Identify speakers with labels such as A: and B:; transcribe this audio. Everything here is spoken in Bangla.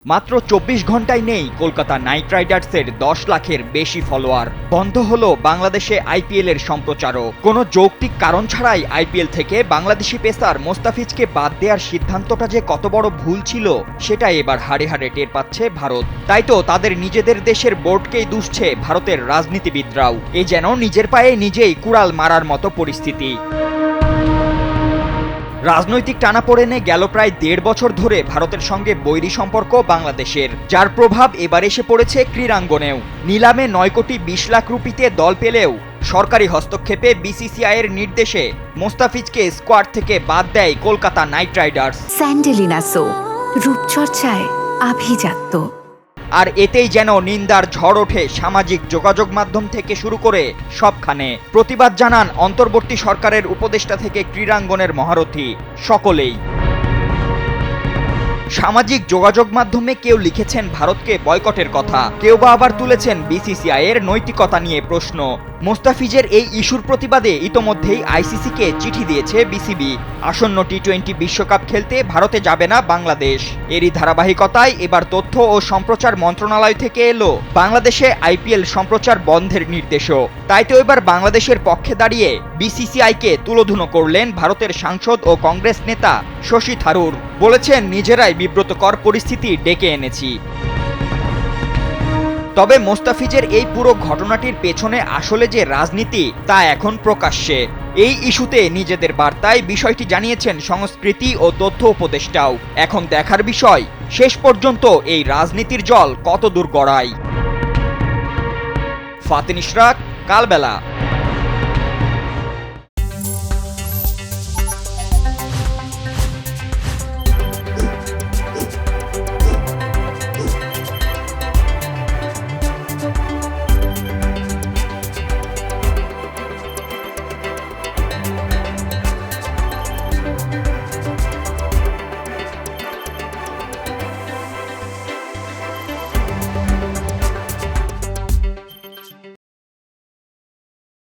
A: মাত্র ২৪ ঘন্টায় নেই কলকাতা নাইট রাইডার্সের ১০ লাখের বেশি ফলোয়ার। বন্ধ হলো বাংলাদেশে আইপিএল এর সম্প্রচারও। কোনো যৌক্তিক কারণ ছাড়াই আইপিএল থেকে বাংলাদেশি পেসার মোস্তাফিজকে বাদ দেওয়ার সিদ্ধান্তটা যে কত বড় ভুল ছিল সেটা এবার হাড়ে হাড়ে টের পাচ্ছে ভারত। তাই তো তাদের নিজেদের দেশের বোর্ডকেই দুষছে ভারতের রাজনীতিবিদরাও। এ যেন নিজের পায়ে নিজেই কুড়াল মারার মতো পরিস্থিতি। রাজনৈতিক টানাপোড়েনে গেল প্রায় ১.৫ বছর ধরে ভারতের সঙ্গে বৈরী সম্পর্ক বাংলাদেশের, যার প্রভাব এবার এসে পড়েছে ক্রীড়াঙ্গনেও। নিলামে ৯ কোটি ২০ লাখ রুপিতে দল পেলেও সরকারি হস্তক্ষেপে বিসিসিআইয়ের নির্দেশে মোস্তাফিজকে স্কোয়াড থেকে বাদ দেয় কলকাতা নাইট রাইডার্স।
B: স্যান্ডেলিনা সো, রূপচর্চায় আভিজাত্য।
A: আর এতেই যেন নিন্দার ঝড় ওঠে সামাজিক যোগাযোগ মাধ্যম থেকে শুরু করে সবখানে। প্রতিবাদ জানান অন্তর্বর্তী সরকারের উপদেষ্টা থেকে ক্রীড়াঙ্গনের মহারথী সকলেই। সামাজিক যোগাযোগ মাধ্যমে কেউ লিখেছেন ভারতকে বয়কটের কথা, কেউ বা আবার তুলেছেন বিসিসিআই এর নৈতিকতা নিয়ে প্রশ্ন। মোস্তাফিজের এই ইস্যুর প্রতিবাদে ইতোমধ্যেই আইসিসিকে চিঠি দিয়েছে বিসিবি। আসন্ন টি-20 বিশ্বকাপ খেলতে ভারতে যাবে না বাংলাদেশ। এরই ধারাবাহিকতায় এবার তথ্য ও সম্প্রচার মন্ত্রণালয় থেকে এলো বাংলাদেশে আইপিএল সম্প্রচার বন্ধের নির্দেশও। তাই তো এবার বাংলাদেশের পক্ষে দাঁড়িয়ে বিসিসিআইকে তুলোধুনো করলেন ভারতের সাংসদ ও কংগ্রেস নেতা শশী থারুর। বলেছেন, নিজেরাই বিব্রতকর পরিস্থিতি ডেকে এনেছি। তবে মোস্তাফিজের এই পুরো ঘটনাটির পেছনে আসলে যে রাজনীতি তা এখন প্রকাশ্যে। এই ইস্যুতে নিজেদের বার্তায় বিষয়টি জানিয়েছেন সংস্কৃতি ও তথ্য উপদেষ্টাও। এখন দেখার বিষয় শেষ পর্যন্ত এই রাজনীতির জল কত দূর গড়ায়। ফাতিন ইশরাক, কালবেলা।